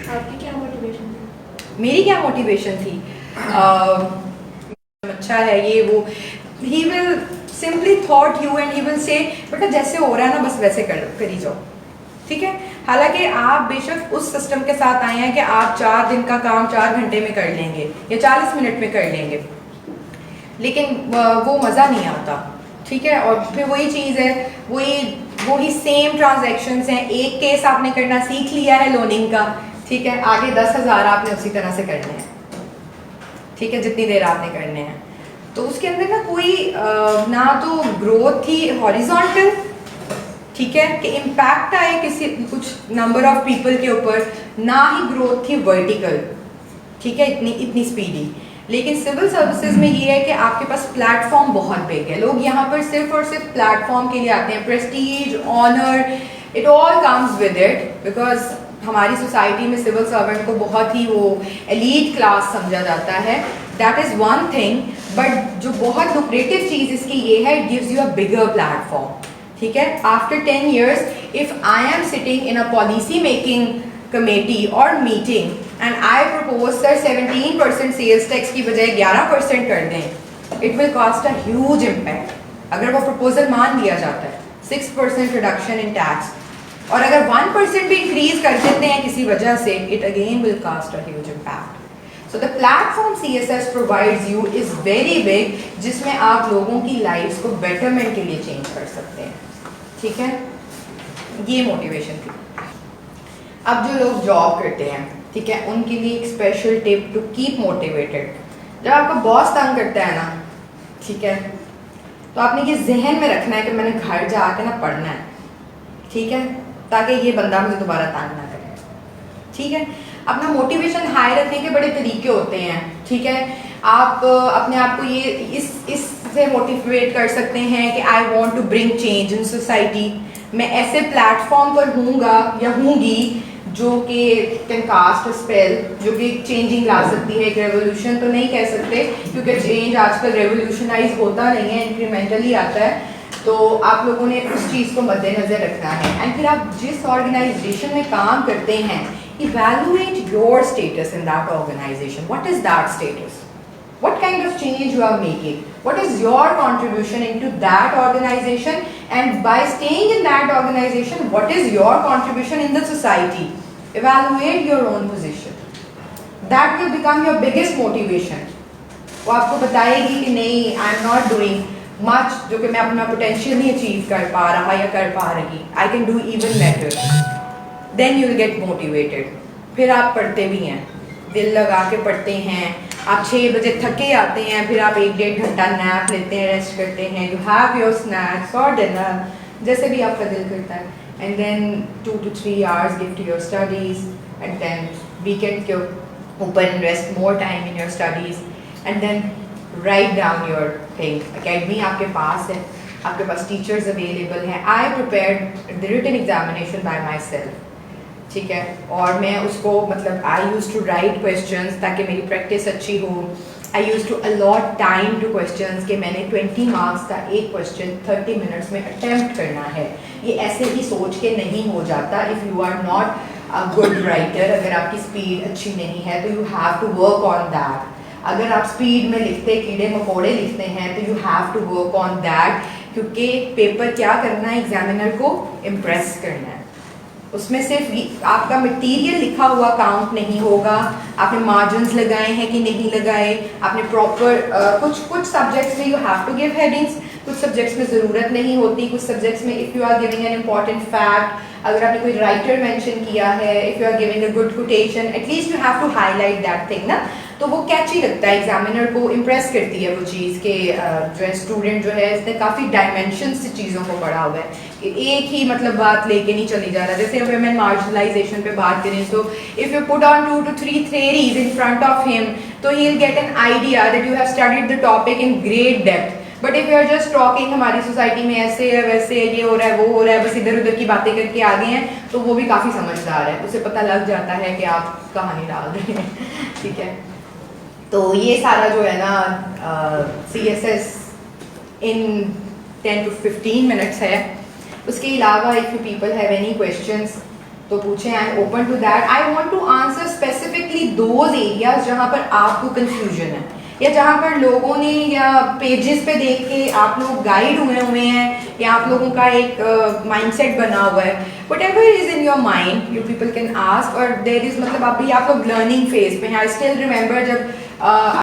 आपकी क्या मोटिवेशन थी? मेरी क्या मोटिवेशन थी? अच्छा है ये वो, he will simply thought you and he will say बेटा जैसे हो रहा है ना बस वैसे करी जाओ, ठीक है। हालांकि आप बेशक उस सिस्टम के साथ आए हैं कि आप 4 दिन का काम 4 घंटे में कर लेंगे या 40 मिनट में कर लेंगे, लेकिन वो मज़ा नहीं आता, ठीक है। और फिर वही चीज़ है, वही सेम ट्रांजैक्शंस हैं। एक केस आपने करना सीख लिया है लोनिंग का, ठीक है, आगे 10,000 आपने उसी तरह से करने हैं, ठीक है, जितनी देर आपने करने हैं। तो उसके अंदर ना कोई ना तो ग्रोथ थी हॉरिजॉन्टल, ठीक है, कि इम्पैक्ट आए किसी कुछ नंबर ऑफ पीपल के ऊपर, ना ही ग्रोथ थी वर्टिकल, ठीक है, इतनी स्पीडी। लेकिन सिविल सर्विसेज में ये है कि आपके पास प्लेटफॉर्म बहुत बिग है, लोग यहाँ पर सिर्फ और सिर्फ प्लेटफॉर्म के लिए आते हैं, prestige, honour, it all comes with it, because हमारी सोसाइटी में सिविल सर्वेंट को बहुत ही वो एलीट क्लास समझा जाता है, that is one thing. But जो बहुत लुक्रेटिव चीज़ इसकी ये है, it gives you a bigger platform, ठीक है। After 10 years if I am sitting in a policy making committee और meeting and I propose sir 17% sales tax की बजाय 11% कर दें, it will cost a huge impact. अगर वो प्रपोजल मान लिया जाता है 6% रिडक्शन इन टैक्स, और अगर 1% भी इंक्रीज कर देते हैं किसी वजह से, it again will cost a huge impact. So the platform CSS provides you is very big, जिसमें आप लोगों की लाइफ्स को बेटरमेंट के लिए चेंज कर सकते हैं, ठीक है। ये मोटिवेशन थी। अब जो लोग जॉब करते हैं, ठीक है, उनके लिए एक special tip to keep motivated. जब आपका बॉस तंग करता है ना, ठीक है, तो आपने ये जहन में रखना है कि मैंने घर जाके ना पढ़ना है, ठीक है, ताकि ये बंदा मुझे दोबारा तंग ना करे, ठीक है। अपना मोटिवेशन हाई रखने के बड़े तरीके होते हैं, ठीक है। आप अपने आप को ये इससे मोटिवेट कर सकते हैं कि I want to bring change in society. मैं ऐसे प्लेटफॉर्म पर हूँगा या हूँगी जो कि कैन कास्ट स्पेल, जो कि चेंजिंग ला सकती है। एक रेवोल्यूशन तो नहीं कह सकते, क्योंकि चेंज आजकल रेवोल्यूशनाइज होता नहीं है, इंक्रीमेंटली आता है। तो आप लोगों ने उस चीज़ को मद्देनज़र रखना है। एंड फिर आप जिस ऑर्गेनाइजेशन में काम करते हैं, evaluate your status in that organization. What is that status? What kind of change you are making? What is your contribution into that organization? And by staying in that organization, what is your contribution in the society? Evaluate your own position. That will become your biggest motivation. वो आपको बताएगी कि नहीं, I am not doing much, जो कि मैं अपना potential नहीं अचीव कर पा रहा या कर पा रही, I can do even better. Then you will get motivated. फिर आप पढ़ते भी हैं, दिल लगा के पढ़ते हैं, आप 6 बजे थके आते हैं, फिर आप 1-1.5 घंटा नैप लेते हैं, रेस्ट करते हैं, यू हैव योर स्नैक्स और डिनर, जैसे भी आपका दिल करता है, and then 2 to 3 hours give to your studies, and then weekend के ऊपर invest more time in your studies, and then write down your thing. Academy आपके पास है, आपके पास टीचर्स अवेलेबल हैं। I prepared the written examination by myself, ठीक है, और मैं उसको मतलब I use to right questions ताकि मेरी प्रैक्टिस अच्छी हो। I use to allot time to questions कि मैंने 20 मार्क्स का एक क्वेश्चन 30 मिनट्स में अटेम्प्ट करना है। ये ऐसे ही सोच के नहीं हो जाता। If you are not a good writer, अगर आपकी स्पीड अच्छी नहीं है तो you have to work on that. अगर आप स्पीड में लिखते कीड़े मकोड़े लिखते हैं तो you have to work on that, क्योंकि पेपर क्या करना है, एग्जामिनर को इम्प्रेस करना है। उसमें सिर्फ आपका मटेरियल लिखा हुआ काउंट नहीं होगा, आपने मार्जिन्स लगाए हैं कि नहीं लगाए, आपने प्रॉपर कुछ सब्जेक्ट्स में you have to give headings, कुछ सब्जेक्ट्स में ज़रूरत नहीं होती, कुछ सब्जेक्ट्स में if you are giving an important fact, अगर आपने कोई राइटर मेंशन किया है, if you are giving a good quotation, at least you have to highlight that thing ना, तो वो कैची लगता है, एग्जामिनर को इम्प्रेस करती है वो चीज़ के जो है स्टूडेंट जो है इसने काफ़ी डायमेंशन से चीज़ों को पढ़ा हुआ है, एक ही मतलब बात लेके नहीं चली जा रहा। जैसे वुमेन मार्जिनलाइजेशन पे बात करें तो if you put on 2 to 3 theories in front of him, तो he will get an idea that you have studied the topic in great depth. But if you are just talking हमारी society में ऐसे है वैसे है, ये हो रहा है वो हो रहा है, बस इधर उधर की बातें करके आ गए हैं, तो वो भी काफ़ी समझदार है, उसे पता लग जाता है कि आप कहानी डाल रहे हैं, ठीक है। तो ये सारा जो है ना CSS इन 10 to 15 minutes है। उसके अलावा if you people have any questions तो पूछें, I am open to that. I want to answer specifically those areas जहाँ पर आपको कंफ्यूजन है, या जहाँ पर लोगों ने या पेजेस पे देख के आप लोग गाइड हुए हैं, या आप लोगों का एक माइंडसेट बना हुआ है। Whatever is in your mind you people can ask, और देयर इज मतलब अभी आप लोग लर्निंग फेज पे हैं। आई स्टिल रिमेंबर जब